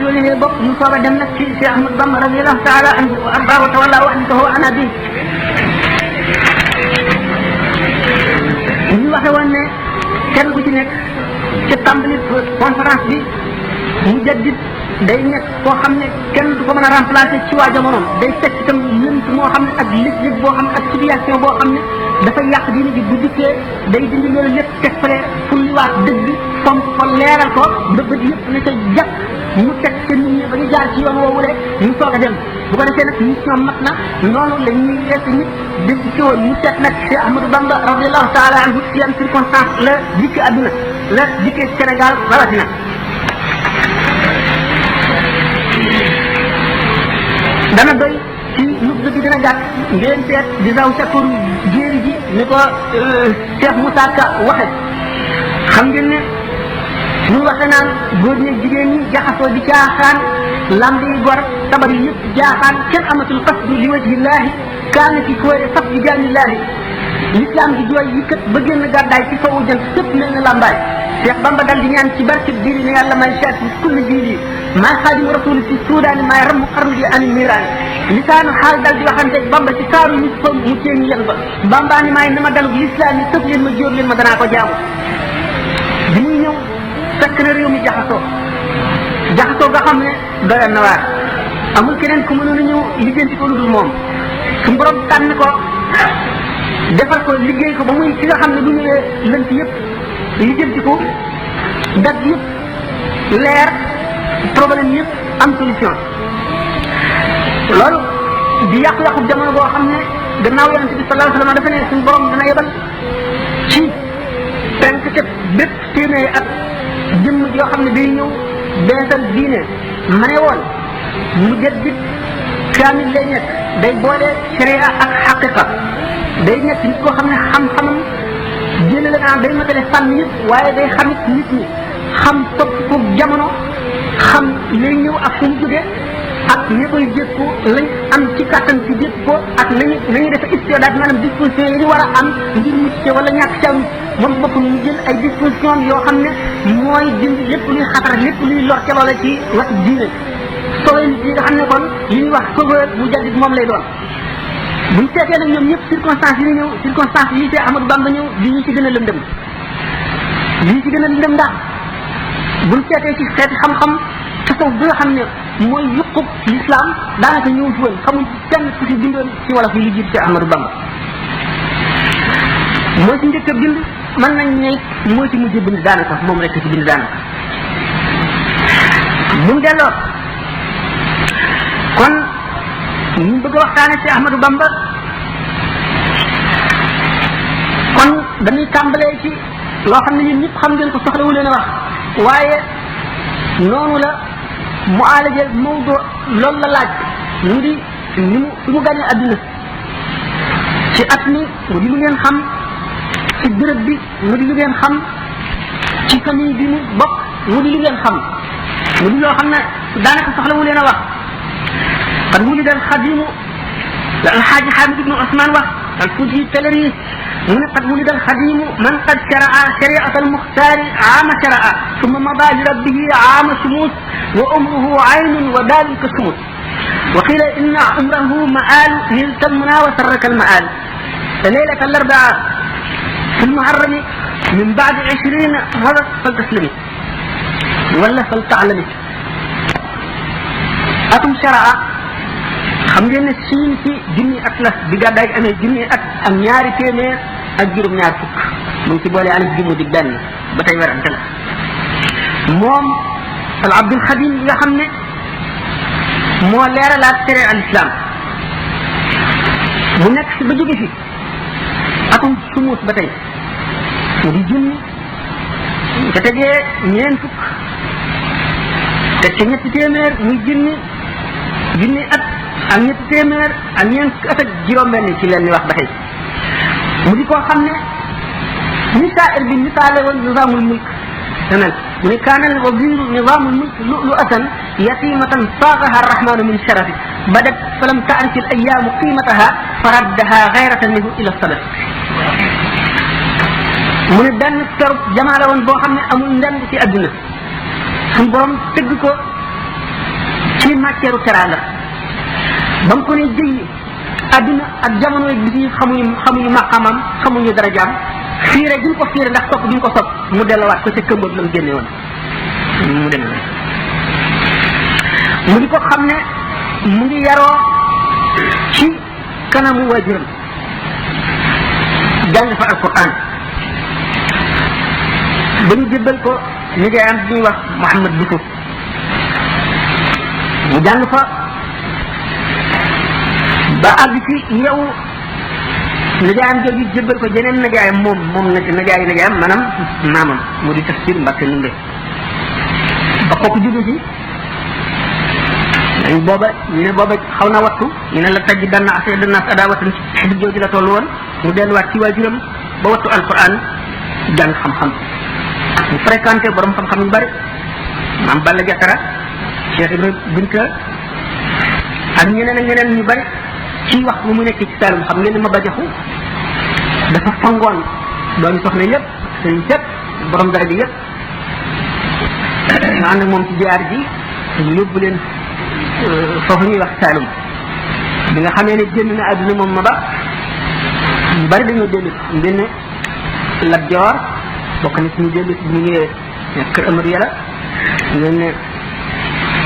loolu ne bokk mu soog a dem nag ci Cheikh Ahmad Bamba radiyallahu taala anhu wa arda wa tawalla wa antahu ana bi ñu waxe woon ne kenn ku ci nekk ci tàmbali conférence bi mu jaddit day nekk koo xam ne kenn du ko mën a remplacer ci waa jamonoom day fekk itam lënt moo xam ne ak lëj-lëj boo xam ne ak situation boo xam ne dafa yàq diine ji bu dikkee day dindi loolu lépp teg fële fulliwaat dëgg fomp ko leeral ko ba bët yëpp ne ca jàpp mu teg ca nit ñi ba ñu jaar ci yoon woowu de ñu soog a dem bu ko defee nag mission mat na noonu la ñuy yees nit dégg ci woon ñu seet nag Cheikh Ahmadou Bamba radiallahu taala anhu ci yan circonstance la dikki àdduna la dikkee Sénégal rawatina dana doy ci lub bi dina gàtt ngeen seet di raw sakoor jéeri ji ni ko Cheikh Moussa Ka waxe xam ngeen ne ñu waxe naan góor ñi jigéen ñi jaxasoo di caaxaan lamb yi gor sabar yi yëpp jaaxaan kenn amatul qasdu li wajhillahi kaana ci fóore fas bi jaanillaahi l'islam di jooy yi kët ba génn gàddaay ci sowu jant sëpp mel na lambaay Cheikh Bamba dal di ñaan ci barke diiri ne yàlla may seet bi kulli diiri maay xaadimu rasul ci suudaani maay ramm xarnu di ani miiraani lisaanu xaal dal di waxante Bamba ci saaru ñu fa mu teeñ yen ba Bamba ni maay na ma dalug l'islam yi tëf leen ma jóor leen ma danaa ko jaamu bi muy ñëw fekk na réew mi jaxasoo nga xam ne doyoon na waar amul keneen ku mënoon a ñëw liggéenti ko lu dul moom suñu borom tànn ko defar ko liggéey ko ba muy ci nga xam ne du ñëwee lënt yëpp liggéenti ko dagg yëpp leer problème yëpp am solution loolu di yàqu-yàqu jamono boo xam ne gannaaw yonente bi sallallahu alayhi wa sallam dafa ne suñu borom dana yebal ci penk te bépp téeméeri at jëmm yoo xam ne day ñëw beesal diine ma ne woon mu jaddit kaamil lay nekk day boole sharia ak xaqiqa day nekk nit koo xam ne xam-xamam jële la naa day matale fànn yëpp waaye day xamit nit ñi xam topp ko jamono xam lay ñëw ak fu mu jóge ak ñi koy jëkku lañ am ci kàttan ci jëkk ko ak nañu defe istiodaat maanaam disposition yi ñu war a am ngir mucc ci wala ñàkk ci am moom bopp ñu jël ay disposition yoo xam ne mooy dindi lépp luy xatar lépp luy lor ca loola ci wàllu diine solo nit yi nga xam ne kon li ñuy wax sauveur mu jaddit moom lay doon buñ seetee nag ñoom ñëpp circonstance yi ñu ñëw circonstance yi ci Ahmadou Bamba ñëw li ñu ci gën a lëndëm li ñu ci gën a lëndëm ndax buñ seetee ci xeeti xam-xam tasawuf bi nga xam ne mooy yuqub l'islam daanaka ñëw ci woon xamul kenn ku ci bindoon ci wala fi li jiit ci Ahmadou Bamba mooy ci njëkk a bind mën nañ ne mooy ci mujj bind daanaka moom rek ci bind daanaka mun delloo kon ñu bëgg a waxtaane ci Ahmadou Bamba kon dañuy tàmbalee ci loo xam ne ñun ñëpp xam ngeen ko soxlawu leen a wax waaye noonu la mu aalaje mawdo loolu la laaj mu di ni mu fi mu gàñee adduna ci at mi mu di lu ngeen xam ci béréb bi mu di lu ngeen xam ci famille bi mu bokk mu di lu ngeen xam mu di loo xam ne daanaka soxlawu leen a wax قد ولد الخديم الحاج حامد بن عثمان الفوجي التلري من قد ولد الخديم من قد شرع شريعة المختار عام شرع ثم مضى لربه عام شموس وأمره عين ودال كشموس وقيل إن عمره مآل نلت المنى وسرك المآل ليلة الأربعاء في المحرم من بعد 20 هذا فلتسلمي ولا فلتعلمي أتم شرع xam ngeen ne siin ci junni at la bi gàddaay amee junni at ak ñaari téeméer ak juróom-ñaar fukk mu ngi ci boole alif ji mu di benn ba tey werante la moom al abdul xadim bi nga xam ne moo leeralaat tere al islam mu nekk si ba jóge fi atum sumuus ba tey mu di junni te tegee ñeen fukk te ca ñetti téeméer muy junni at ak ñetti téeméer ak ñeent at ak juróom-benn ci leen ni wax ba tey mu di koo xam ne misaal bi misaale woon nizaamul mulk tamit mu ne kaana al waziru nizaamul mulk lu'lu'atan yatimatan saagaha arrahmanu min sharafi badat falam ta'rif al ayyaamu qiimataha faraddaha ghayratan minhu ila salat mu ne benn terub jamaa la woon boo xam ne amul ndend ci adduna suñu borom tëgg ko ci matière teraanga ba mu ko ne jëy adduna ak jamono bi ñu xamuñu maqamam xamuñu darajaam fiire gi ñu ko fiire ndax sopp gi ñu ko sopp mu delluwaat ko ca këmbat la mu génne woon mu demee mu di ko xam ne mu ngi yaroo ci kanamu waajuram jàng fa alquran ba ñu jébbal ko nijaayam bi ñuy wax Mouhamad Bousso mu jàng fa ba àgg ci yow nijaayam jooju jébbal ko jeneen nijaayam moom nijaayam maanaam maamam mu di Tafsir Mbàkke Ndumbe ba kooku jóge ci dañ booba ñu ne booba xaw na wattu ñu ne la tajj danna asee danna adawatan ci digg jooju la toll woon mu delluwaat ci waajuram ba wattu alquran jàng xam-xam mu fréquenté borom xam-xam yu bari maam Balla Jatara Cheikh Ibrahima Binta ak ñeneen ak ñeneen ñu bari ci wax bu mu nekk ci Saalum xam ngeen ne ma bajaxu dafa fangoon doomi soxna yëpp sëñ yëpp borom dara ji yëpp nga ànd ak moom ci jaar ji ñu yóbbu leen foofu ñuy wax Saalum bi nga xamee ne génn na àdduna moom ma ba ñu bari dañoo dellu ngeen ne Lat Joor bokk na ci ñu dellu bu ñu ñëwee kër Amadou Yàlla ngeen ne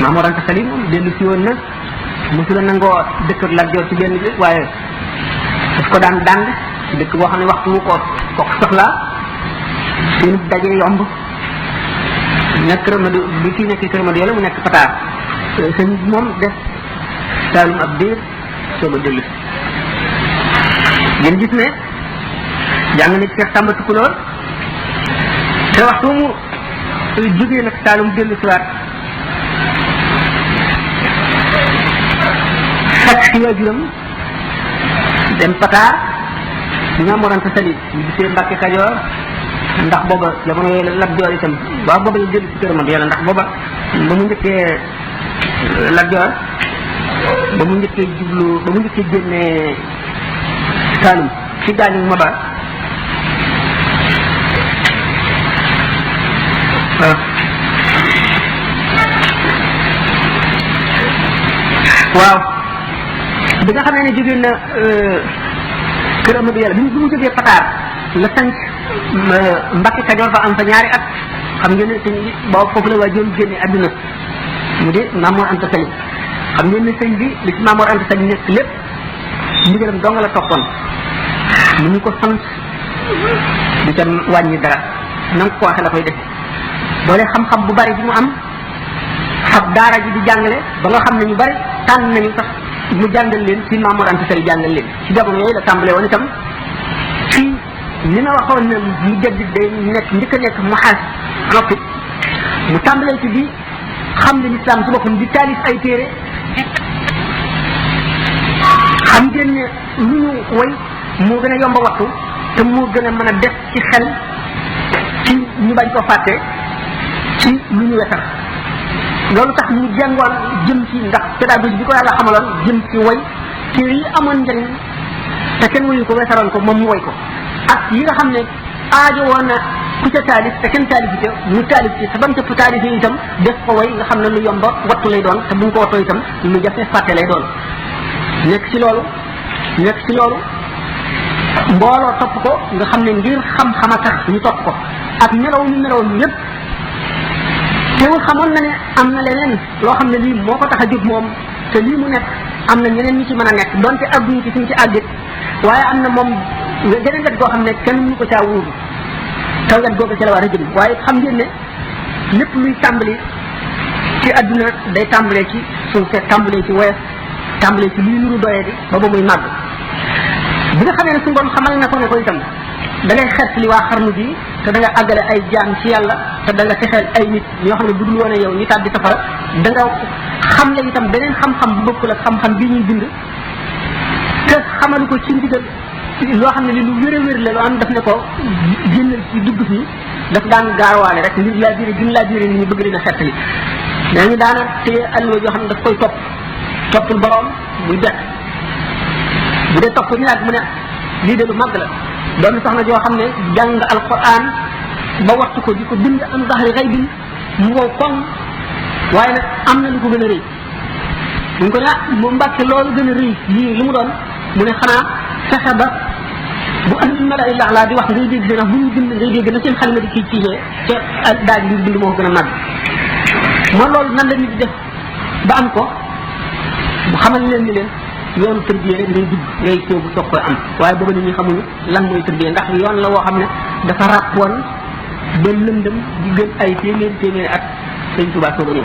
Maam Mor Anta Sali moom dellu si woon na mosula nangoo dëkk ak Lat Joor ci benn bi waaye daf ko daan dàng ci dëkk boo xam ne waxtu wu ko soxlaa seen daje yomb nekk kër Amadou bi kii nekk kër Amadou Yàlla mu nekk Pataar sëñ moom def Saalum ab diir soog a dellu ngeen gis ne jàng na ci Cheikh Samba Tukulóor te waxtu mu jógee nag Saalum dellu si waat fekk ci waajuram dem Pataar di nga Mor Anta Sali ñu gisee Mbàkke Kajoor ndax booba jamono yooyu la Lat Joor itam waaw booba ñu dellu si kër Amadou Yàlla ndax booba ba mu njëkkee Lat Joor ba mu njëkkee génne Saalum ci gaañu Maba waaw bi nga xam ne jógee na kër Amadou Yàlla bi mu jógee Pataar la sanc Mbàkke Kajoor fa am fa ñaari at xam ngeen ne sëñ bi boobu foofu la waa joom génne àdduna mu di Maam Mor Anta Sali xam ngeen ne sëñ bi li ci Maam Mor Anta Sali nekk lépp ndigalam dong la toppoon mu ñu ko sant di ca wàññi dara na nga ko waxee la koy def doole xam-xam bu bari bi mu am fab daara ji di jàngale ba nga xam ne ñu bari tànn nañu sax mu jàngal leen ci Maam Mor Anta Sali jàngal leen ci jamono yooyu la tàmbale woon itam ci li ma waxoon ne mu jaddit day nekk njëkk a nekk mu xaas noppi mu tàmbalee ci bi xam ne lislaam ci boppam di taalif ay téere xam ngeen ne lu ñu woy moo gën a yomba wattu te moo gën a mën a def ci xel ci ñu bañ koo fàtte ci lu ñu wetar loolu tax mu jàngoon jëm ci ndax pédagogie bi ko yàlla xamaloon jëm ci woy téere yi amoon njëriñ te kenn woyu ko wesaroon ko moom mu woy ko ak yi nga xam ne aajo woon na ku ca taalif te kenn taalif ci mu taalif ci te ba mu ca taalif yi itam def ko woy nga xam ne lu yomba wattu lay doon te bu ñu ko wattoo itam lu jafe fàtte lay doon nekk ci loolu mbooloo topp ko nga xam ne ngir xam-xam a tax ñu topp ko ak melaw mi yépp teewul xamoon na ne am na leneen loo xam ne lii moo ko tax a jóg moom te lii mu nekk am na ñeneen ñi ci mën a nekk donte àgguñu ci suñ ci àggit waaye am na moom geneen wet goo xam ne kenn mënu ko caa wuudu te wet googu ci la war a jëm waaye xam ngeen ne lépp luy tàmbali ci àdduna day tàmbalee ci suuf tàmbalee ci woyof tàmbalee ci luy nuru doye di ba muy màgg bi nga xamee ne suñu borom xamal na ko ne ko itam da ngay xeet li waa xarnu bi te da nga àggale ay jaam ci yàlla te da nga texeel ay nit ñoo xam ne bu dul woon yow ñu tàbbi safara da nga xam ne itam beneen xam-xam bu bokkul ak xam-xam bii ñuy bind te xamalu ko ci ndigal loo xam ne li lu wér a wér la loo am daf ne ko génnal ci dugg fii daf daan gaarwaale rek ngir laa biire gën laa biire nit ñi bëgg leen a xettali dañu daana téye alluwa yoo xam ne daf koy toppul borom muy bekk bu dee topp ñu laaj mu ne lii de lu màgg la doomi soxna joo xam ne jàng alquran ba wattu ko di ko bind am zahri xay bin mu wow koŋ waaye nag am na lu ko gën a rëy ñu ko mu Mbàkke loolu gën a rëy lii li mu doon mu ne xanaa fexe ba bu andi mala illa ala di wax ngay dégg dina bu ñu bind ngay dégg na seen xalima di kii ciixee ca daaj bi bind moo gën a màgg moo loolu nan la nit di def ba am ko bu xamal leen ni leen yoonu tërbiye rek ngay dugg ngay sóobu soog koy am waaye booba nit ñi xamuñu lan mooy tërbiye ndax yoon la woo xam ne dafa ràppoon ba lëndëm di gën ay téeméeri at Sëñ Tuubaa soog a ñëw